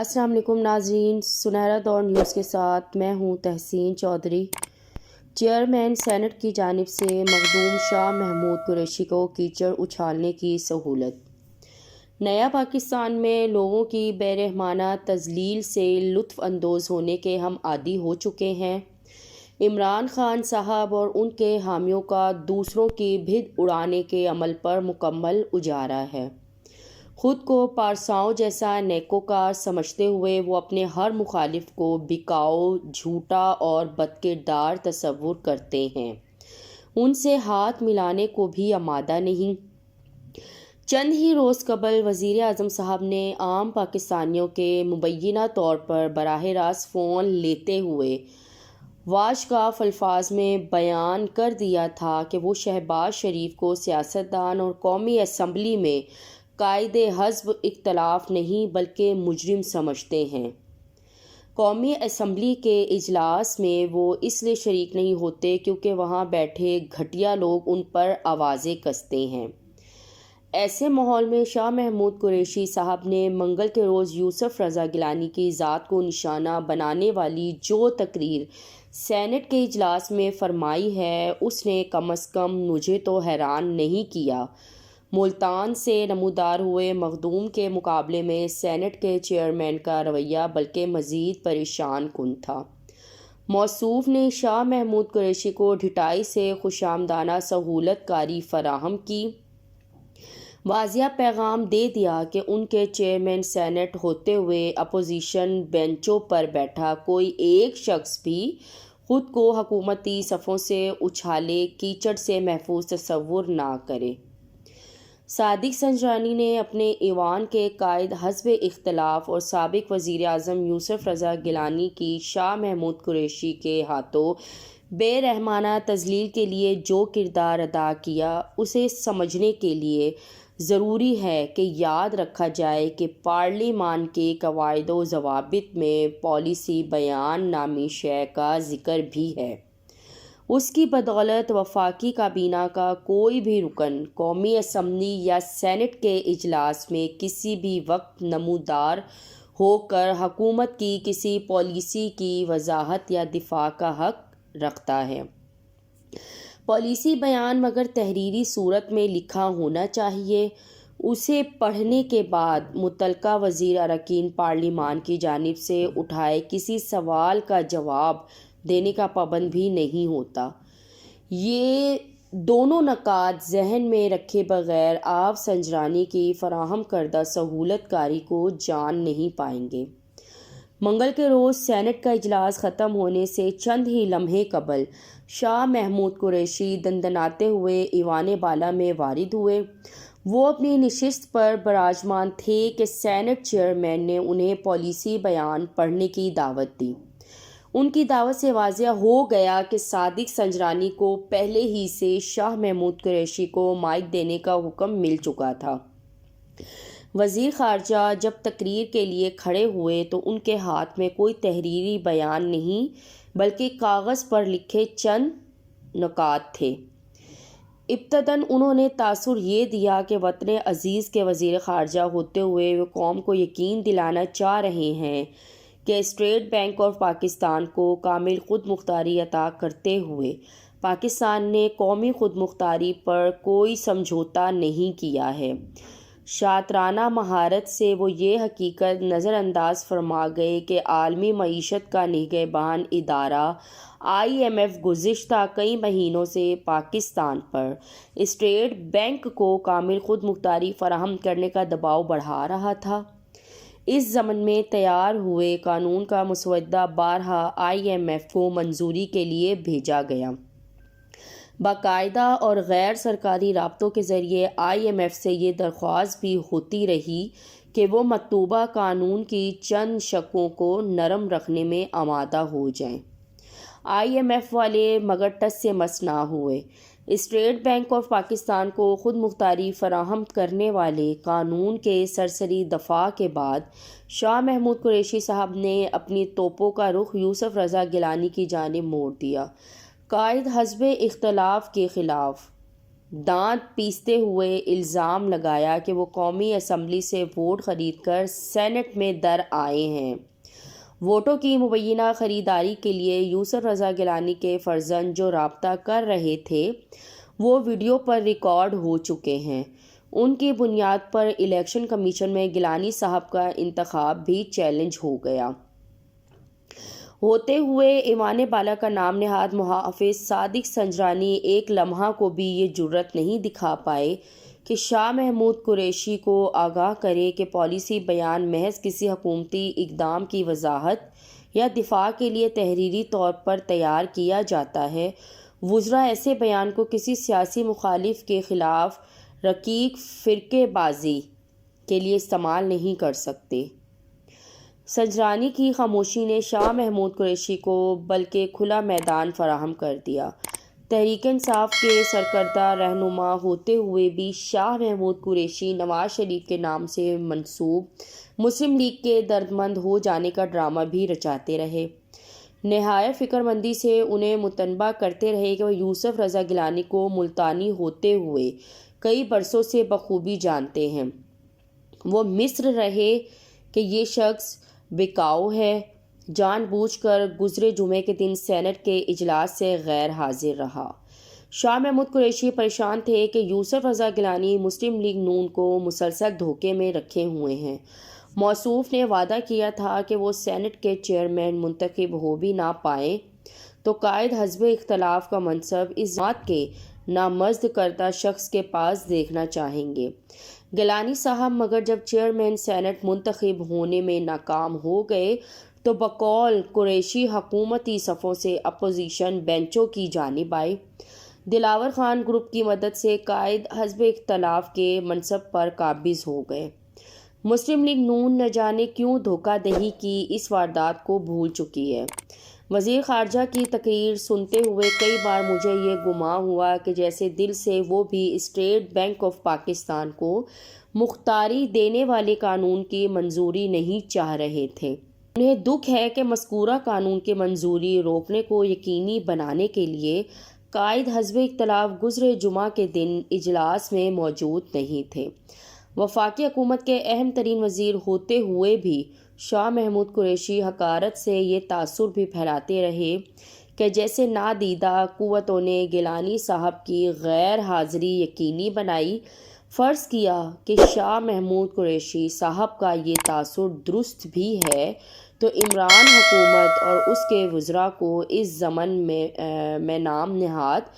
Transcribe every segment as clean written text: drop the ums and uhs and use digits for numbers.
السلام علیکم ناظرین، سنہرا دور نیوز کے ساتھ میں ہوں تحسین چودھری۔ چیئرمین سینٹ کی جانب سے مخدوم شاہ محمود قریشی کو کیچڑ اچھالنے کی سہولت۔ نیا پاکستان میں لوگوں کی بے رحمانہ تذلیل سے لطف اندوز ہونے کے ہم عادی ہو چکے ہیں۔ عمران خان صاحب اور ان کے حامیوں کا دوسروں کی بھید اڑانے کے عمل پر مکمل اجارہ ہے۔ خود کو پارساؤں جیسا نیکوکار سمجھتے ہوئے وہ اپنے ہر مخالف کو بکاؤ، جھوٹا اور بدکردار تصور کرتے ہیں، ان سے ہاتھ ملانے کو بھی آمادہ نہیں۔ چند ہی روز قبل وزیر اعظم صاحب نے عام پاکستانیوں کے مبینہ طور پر براہ راست فون لیتے ہوئے واضح الفاظ میں بیان کر دیا تھا کہ وہ شہباز شریف کو سیاستدان اور قومی اسمبلی میں قائد حزب اختلاف نہیں بلکہ مجرم سمجھتے ہیں۔ قومی اسمبلی کے اجلاس میں وہ اس لیے شریک نہیں ہوتے کیونکہ وہاں بیٹھے گھٹیا لوگ ان پر آوازیں کستے ہیں۔ ایسے ماحول میں شاہ محمود قریشی صاحب نے منگل کے روز یوسف رضا گیلانی کی ذات کو نشانہ بنانے والی جو تقریر سینٹ کے اجلاس میں فرمائی ہے، اس نے کم از کم مجھے تو حیران نہیں کیا۔ ملتان سے نمودار ہوئے مخدوم کے مقابلے میں سینٹ کے چیئرمین کا رویہ بلکہ مزید پریشان کن تھا۔ موصوف نے شاہ محمود قریشی کو ڈھٹائی سے خوشامدانہ سہولت کاری فراہم کی، واضح پیغام دے دیا کہ ان کے چیئرمین سینٹ ہوتے ہوئے اپوزیشن بینچوں پر بیٹھا کوئی ایک شخص بھی خود کو حکومتی صفوں سے اچھالے کیچڑ سے محفوظ تصور نہ کرے۔ صادق سنجرانی نے اپنے ایوان کے قائد حزب اختلاف اور سابق وزیر اعظم یوسف رضا گیلانی کی شاہ محمود قریشی کے ہاتھوں بے رحمانہ تذلیل کے لیے جو کردار ادا کیا، اسے سمجھنے کے لیے ضروری ہے کہ یاد رکھا جائے کہ پارلیمان کے قواعد و ضوابط میں پالیسی بیان نامی شے کا ذکر بھی ہے۔ اس کی بدولت وفاقی کابینہ کا کوئی بھی رکن قومی اسمبلی یا سینٹ کے اجلاس میں کسی بھی وقت نمودار ہو کر حکومت کی کسی پالیسی کی وضاحت یا دفاع کا حق رکھتا ہے۔ پالیسی بیان مگر تحریری صورت میں لکھا ہونا چاہیے۔ اسے پڑھنے کے بعد متعلقہ وزیر اراکین پارلیمان کی جانب سے اٹھائے کسی سوال کا جواب دینے کا پابند بھی نہیں ہوتا۔ یہ دونوں نکات ذہن میں رکھے بغیر آپ سنجرانی کی فراہم کردہ سہولت کاری کو جان نہیں پائیں گے۔ منگل کے روز سینٹ کا اجلاس ختم ہونے سے چند ہی لمحے قبل شاہ محمود قریشی دندناتے ہوئے ایوان بالا میں وارد ہوئے۔ وہ اپنی نشست پر براجمان تھے کہ سینٹ چیئرمین نے انہیں پالیسی بیان پڑھنے کی دعوت دی۔ ان کی دعوت سے واضح ہو گیا کہ صادق سنجرانی کو پہلے ہی سے شاہ محمود قریشی کو مائک دینے کا حکم مل چکا تھا۔ وزیر خارجہ جب تقریر کے لیے کھڑے ہوئے تو ان کے ہاتھ میں کوئی تحریری بیان نہیں بلکہ کاغذ پر لکھے چند نکات تھے۔ ابتداً انہوں نے تاثر یہ دیا کہ وطن عزیز کے وزیر خارجہ ہوتے ہوئے وہ قوم کو یقین دلانا چاہ رہے ہیں کہ اسٹیٹ بینک آف پاکستان کو کامل خود مختاری عطا کرتے ہوئے پاکستان نے قومی خود مختاری پر کوئی سمجھوتا نہیں کیا ہے۔ شاطرانہ مہارت سے وہ یہ حقیقت نظر انداز فرما گئے کہ عالمی معیشت کا نگہبان ادارہ IMF گزشتہ کئی مہینوں سے پاکستان پر اسٹیٹ بینک کو کامل خود مختاری فراہم کرنے کا دباؤ بڑھا رہا تھا۔ اس ضمن میں تیار ہوئے قانون کا مسودہ بارہا IMF کو منظوری کے لیے بھیجا گیا۔ باقاعدہ اور غیر سرکاری رابطوں کے ذریعے IMF سے یہ درخواست بھی ہوتی رہی کہ وہ مطلوبہ قانون کی چند شقوں کو نرم رکھنے میں آمادہ ہو جائیں۔ IMF والے مگر ٹس سے مس نہ ہوئے۔ اسٹیٹ بینک آف پاکستان کو خود مختاری فراہم کرنے والے قانون کے سرسری دفاع کے بعد شاہ محمود قریشی صاحب نے اپنی توپوں کا رخ یوسف رضا گیلانی کی جانب موڑ دیا۔ قائد حزب اختلاف کے خلاف دانت پیستے ہوئے الزام لگایا کہ وہ قومی اسمبلی سے ووٹ خرید کر سینٹ میں در آئے ہیں۔ ووٹوں کی مبینہ خریداری کے لیے یوسف رضا گیلانی کے فرزند جو رابطہ کر رہے تھے وہ ویڈیو پر ریکارڈ ہو چکے ہیں۔ ان کی بنیاد پر الیکشن کمیشن میں گیلانی صاحب کا انتخاب بھی چیلنج ہو گیا ہوتے ہوئے ایوان بالا کا نام نہاد محافظ صادق سنجرانی ایک لمحہ کو بھی یہ جرأت نہیں دکھا پائے کہ شاہ محمود قریشی کو آگاہ کرے کہ پالیسی بیان محض کسی حکومتی اقدام کی وضاحت یا دفاع کے لیے تحریری طور پر تیار کیا جاتا ہے۔ وزراء ایسے بیان کو کسی سیاسی مخالف کے خلاف رقیق فرقے بازی کے لیے استعمال نہیں کر سکتے۔ سنجرانی کی خاموشی نے شاہ محمود قریشی کو بلکہ کھلا میدان فراہم کر دیا۔ تحریک انصاف کے سرکردہ رہنما ہوتے ہوئے بھی شاہ محمود قریشی نواز شریف کے نام سے منسوب مسلم لیگ کے دردمند ہو جانے کا ڈرامہ بھی رچاتے رہے۔ نہایت فکر مندی سے انہیں متنبہ کرتے رہے کہ وہ یوسف رضا گیلانی کو ملتانی ہوتے ہوئے کئی برسوں سے بخوبی جانتے ہیں۔ وہ مصر رہے کہ یہ شخص بکاؤ ہے، جان بوجھ کر گزرے جمعے کے دن سینٹ کے اجلاس سے غیر حاضر رہا۔ شاہ محمود قریشی پریشان تھے کہ یوسف رضا گیلانی مسلم لیگ نون کو مسلسل دھوکے میں رکھے ہوئے ہیں۔ موصوف نے وعدہ کیا تھا کہ وہ سینٹ کے چیئرمین منتخب ہو بھی نہ پائیں تو قائد حزب اختلاف کا منصب اس جماعت کے نامزد کردہ شخص کے پاس دیکھنا چاہیں گے۔ گیلانی صاحب مگر جب چیئرمین سینٹ منتخب ہونے میں ناکام ہو گئے تو بقول قریشی حکومتی صفوں سے اپوزیشن بینچوں کی جانب آئے۔ دلاور خان گروپ کی مدد سے قائد حزب اختلاف کے منصب پر قابض ہو گئے۔ مسلم لیگ نون نہ جانے کیوں دھوکہ دہی کی اس واردات کو بھول چکی ہے۔ وزیر خارجہ کی تقریر سنتے ہوئے کئی بار مجھے یہ گمان ہوا کہ جیسے دل سے وہ بھی اسٹیٹ بینک آف پاکستان کو مختاری دینے والے قانون کی منظوری نہیں چاہ رہے تھے۔ انہیں دکھ ہے کہ مذکورہ قانون کی منظوری روکنے کو یقینی بنانے کے لیے قائد حزب اختلاف گزرے جمعہ کے دن اجلاس میں موجود نہیں تھے۔ وفاقی حکومت کے اہم ترین وزیر ہوتے ہوئے بھی شاہ محمود قریشی حقارت سے یہ تاثر بھی پھیلاتے رہے کہ جیسے نادیدہ قوتوں نے گیلانی صاحب کی غیر حاضری یقینی بنائی۔ فرض کیا کہ شاہ محمود قریشی صاحب کا یہ تاثر درست بھی ہے تو عمران حکومت اور اس کے وزراء کو اس ضمن میں نام نہاد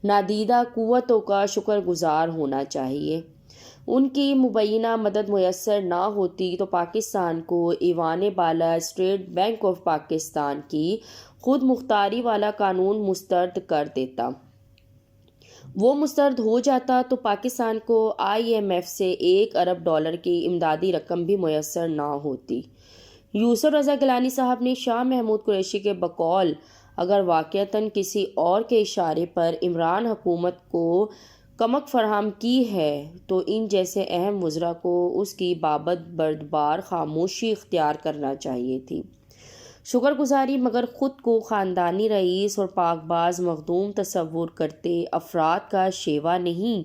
نادیدہ قوتوں کا شکر گزار ہونا چاہیے۔ ان کی مبینہ مدد میسر نہ ہوتی تو پاکستان کو ایوان بالا اسٹیٹ بینک آف پاکستان کی خود مختاری والا قانون مسترد کر دیتا۔ وہ مسترد ہو جاتا تو پاکستان کو IMF سے $1 ارب کی امدادی رقم بھی میسر نہ ہوتی۔ یوسف رضا گیلانی صاحب نے شاہ محمود قریشی کے بقول اگر واقعتاً کسی اور کے اشارے پر عمران حکومت کو کمک فراہم کی ہے تو ان جیسے اہم وزراء کو اس کی بابت بردبار خاموشی اختیار کرنا چاہیے تھی۔ شکر گزاری مگر خود کو خاندانی رئیس اور پاک باز مخدوم تصور کرتے افراد کا شیوا نہیں،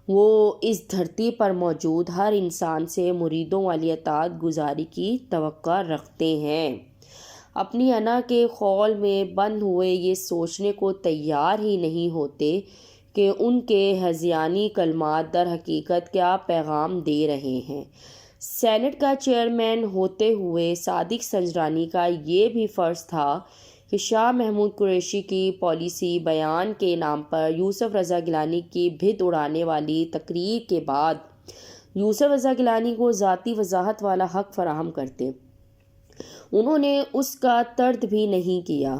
وہ اس دھرتی پر موجود ہر انسان سے مریدوں والی اطاعت گزاری کی توقع رکھتے ہیں۔ اپنی انا کے خول میں بند ہوئے یہ سوچنے کو تیار ہی نہیں ہوتے کہ ان کے ہذیانی کلمات در حقیقت کیا پیغام دے رہے ہیں۔ سینٹ کا چیئرمین ہوتے ہوئے صادق سنجرانی کا یہ بھی فرض تھا کہ شاہ محمود قریشی کی پالیسی بیان کے نام پر یوسف رضا گیلانی کی بھت اڑانے والی تقریر کے بعد یوسف رضا گیلانی کو ذاتی وضاحت والا حق فراہم کرتے۔ انہوں نے اس کا طرد بھی نہیں کیا۔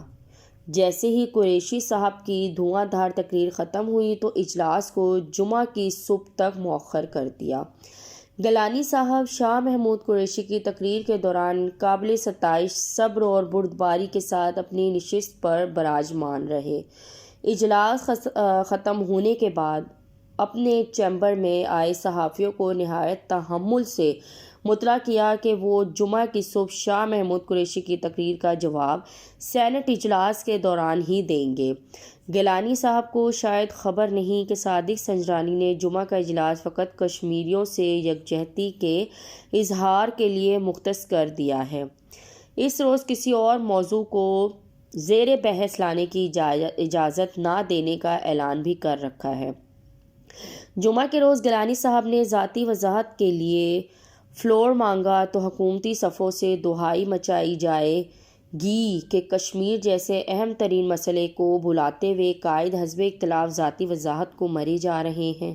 جیسے ہی قریشی صاحب کی دھواں دھار تقریر ختم ہوئی تو اجلاس کو جمعہ کی صبح تک مؤخر کر دیا۔ گیلانی صاحب شاہ محمود قریشی کی تقریر کے دوران قابل ستائش صبر اور بردباری کے ساتھ اپنی نشست پر براجمان رہے۔ اجلاس ختم ہونے کے بعد اپنے چیمبر میں آئے صحافیوں کو نہایت تحمل سے مطلع کیا کہ وہ جمعہ کی صبح شاہ محمود قریشی کی تقریر کا جواب سینٹ اجلاس کے دوران ہی دیں گے۔ گیلانی صاحب کو شاید خبر نہیں کہ صادق سنجرانی نے جمعہ کا اجلاس فقط کشمیریوں سے یکجہتی کے اظہار کے لیے مختص کر دیا ہے۔ اس روز کسی اور موضوع کو زیر بحث لانے کی اجازت نہ دینے کا اعلان بھی کر رکھا ہے۔ جمعہ کے روز گیلانی صاحب نے ذاتی وضاحت کے لیے فلور مانگا تو حکومتی صفوں سے دہائی مچائی جائے گی کہ کشمیر جیسے اہم ترین مسئلے کو بھلاتے ہوئے قائد حزب اختلاف ذاتی وضاحت کو مرے جا رہے ہیں۔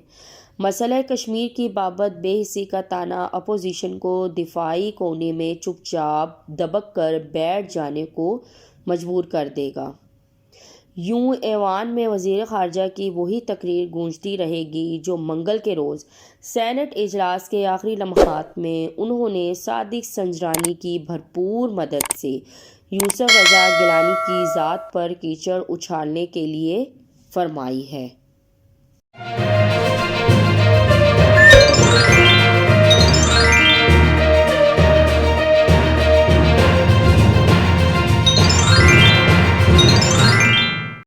مسئلہ کشمیر کی بابت بے حسی کا طعنہ اپوزیشن کو دفاعی کونے میں چپ چاپ دبک کر بیٹھ جانے کو مجبور کر دے گا۔ یوں ایوان میں وزیر خارجہ کی وہی تقریر گونجتی رہے گی جو منگل کے روز سینٹ اجلاس کے آخری لمحات میں انہوں نے صادق سنجرانی کی بھرپور مدد سے یوسف رضا گیلانی کی ذات پر کیچڑ اچھالنے کے لیے فرمائی ہے۔